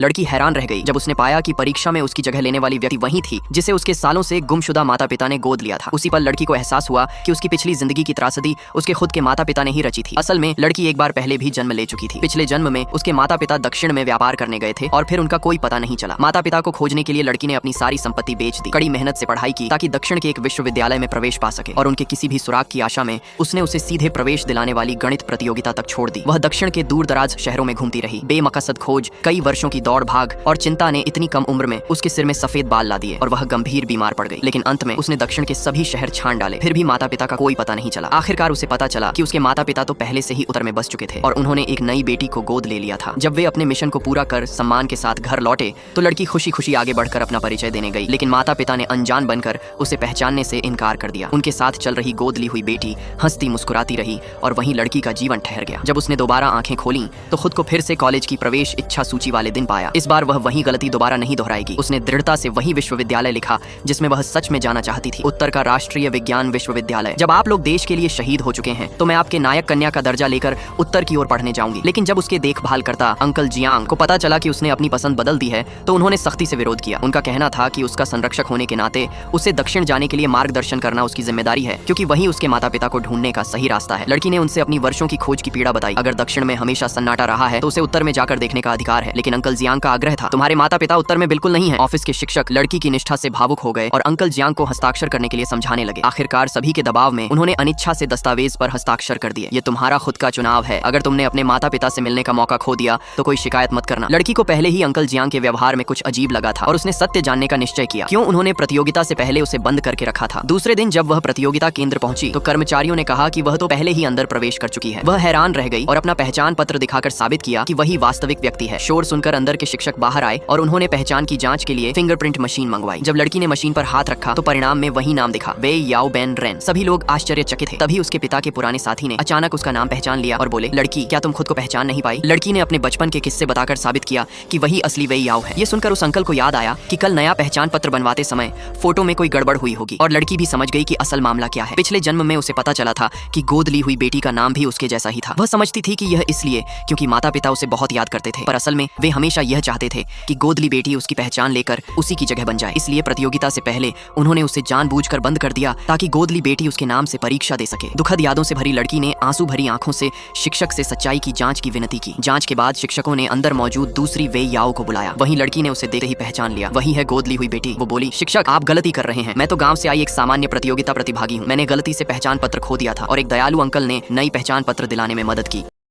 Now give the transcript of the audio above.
लड़की हैरान रह गई जब उसने पाया कि परीक्षा में उसकी जगह लेने वाली व्यक्ति वही थी जिसे उसके सालों से गुमशुदा माता पिता ने गोद लिया था। उसी पर लड़की को एहसास हुआ कि उसकी पिछली जिंदगी की त्रासदी उसके खुद के माता पिता ने ही रची थी। असल में लड़की एक बार पहले भी जन्म ले चुकी थी। पिछले जन्म में उसके माता पिता दक्षिण में व्यापार करने गए थे और फिर उनका कोई पता नहीं चला। माता पिता को खोजने के लिए लड़की ने अपनी सारी संपत्ति बेच दी, कड़ी मेहनत से पढ़ाई की ताकि दक्षिण के एक विश्वविद्यालय में प्रवेश पा सके और उनके किसी भी सुराग की आशा में उसने उसे सीधे प्रवेश दिलाने वाली गणित प्रतियोगिता तक छोड़ दी। वह दक्षिण के दूर दराज शहरों में घूमती रही। बेमकसद खोज, कई वर्षों की दौड़ भाग और चिंता ने इतनी कम उम्र में उसके सिर में सफेद बाल ला दिए और वह गंभीर बीमार पड़ गई। लेकिन अंत में उसने दक्षिण के सभी शहर छान डाले, फिर भी माता पिता का कोई पता नहीं चला। आखिरकार उसे पता चला कि उसके माता पिता तो पहले से ही उत्तर में बस चुके थे और उन्होंने एक नई बेटी को गोद ले लिया था। जब वे अपने मिशन को पूरा कर सम्मान के साथ घर लौटे तो लड़की खुशी खुशी आगे बढ़कर अपना परिचय देने गई, लेकिन माता पिता ने अनजान बनकर उसे पहचानने से इनकार कर दिया। उनके साथ चल रही गोद ली हुई बेटी हंसती मुस्कुराती रही और वहीं लड़की का जीवन ठहर गया। जब उसने दोबारा आंखें खोली तो खुद को फिर से कॉलेज की प्रवेश इच्छा सूची वाले दिन पाया। इस बार वह वही गलती दोबारा नहीं दोहराएगी। उसने दृढ़ता से वही विश्वविद्यालय लिखा जिसमें वह सच में जाना चाहती थी, उत्तर का राष्ट्रीय विज्ञान विश्वविद्यालय। जब आप लोग देश के लिए शहीद हो चुके हैं तो मैं आपके नायक कन्या का दर्जा लेकर उत्तर की ओर पढ़ने जाऊंगी। लेकिन जब उसके देखभाल करता अंकल जियांग को पता चला कि उसने अपनी पसंद बदल दी है तो उन्होंने सख्ती से विरोध किया। उनका कहना था कि उसका संरक्षक होने के नाते उसे दक्षिण जाने के लिए मार्गदर्शन करना उसकी जिम्मेदारी है, क्योंकि वही उसके माता पिता को ढूंढने का सही रास्ता है। लड़की ने उनसे अपनी वर्षों की खोज की पीड़ा बताई। अगर दक्षिण में हमेशा सन्नाटा रहा है तो उसे उत्तर में जाकर देखने का अधिकार है। लेकिन अंकल जियांग का आग्रह था, तुम्हारे माता पिता उत्तर में बिल्कुल नहीं है। ऑफिस के शिक्षक लड़की की निष्ठा से भावुक हो गए और अंकल जियांग को हस्ताक्षर करने के लिए समझाने लगे। आखिरकार सभी के दबाव में उन्होंने अनिच्छा से दस्तावेज पर हस्ताक्षर कर दिए। ये तुम्हारा खुद का चुनाव है। अगर तुमने अपने माता पिता से मिलने का मौका खो दिया तो कोई शिकायत मत करना। लड़की को पहले ही अंकल जियांग के व्यवहार में कुछ अजीब लगा था और उसने सत्य जानने का निश्चय किया। क्यों उन्होंने प्रतियोगिता से पहले उसे बंद करके रखा था। दूसरे दिन जब वह प्रतियोगिता केंद्र पहुंची तो कर्मचारियों ने कहा कि वह तो पहले ही अंदर प्रवेश कर चुकी है। वह हैरान रह गई और अपना पहचान पत्र दिखाकर साबित किया कि वही वास्तविक व्यक्ति है। शोर सुनकर अंदर के शिक्षक बाहर आए और उन्होंने पहचान की जांच के लिए फिंगरप्रिंट मशीन मंगवाई। जब लड़की ने मशीन पर हाथ रखा तो परिणाम में वही नाम दिखा, वे याओ बेन रेन। सभी लोग आश्चर्यचकित थे। तभी उसके पिता के पुराने साथी ने अचानक उसका नाम पहचान लिया और बोले, लड़की क्या तुम खुद को पहचान नहीं पाई। लड़की ने अपने बचपन के किस्से बताकर साबित किया कि वही असली वे याओ है। ये सुनकर उस अंकल को याद आया कि कल नया पहचान पत्र बनवाते समय फोटो में कोई गड़बड़ हुई होगी और लड़की भी समझ गई कि असल मामला क्या है। पिछले जन्म में उसे पता चला था कि गोद ली हुई बेटी का नाम भी उसके जैसा ही था। वह समझती थी कि यह इसलिए क्योंकि माता पिता उसे बहुत याद करते थे, पर असल में वे हमेशा यह चाहते थे कि गोद ली बेटी उसकी पहचान लेकर उसी की जगह बन जाए। इसलिए प्रतियोगिता से पहले उन्होंने उसे जानबूझकर बंद कर दिया ताकि गोद ली बेटी उसके नाम से परीक्षा दे सके। दुखद यादों से भरी लड़की ने आंसू भरी आंखों से शिक्षक से सच्चाई की जांच की विनती की। जांच के बाद शिक्षकों ने अंदर मौजूद दूसरी वे याओ को बुलाया। वहीं लड़की ने उसे देखते ही पहचान लिया, वही है गोद ली हुई बेटी। वो बोली, शिक्षक आप गलती कर रहे हैं। मैं तो गांव से आई एक सामान्य प्रतियोगिता प्रतिभागी हूँ। मैंने गलती से पहचान पत्र खो दिया था और एक दयालु अंकल ने नई पहचान पत्र दिलाने में मदद की।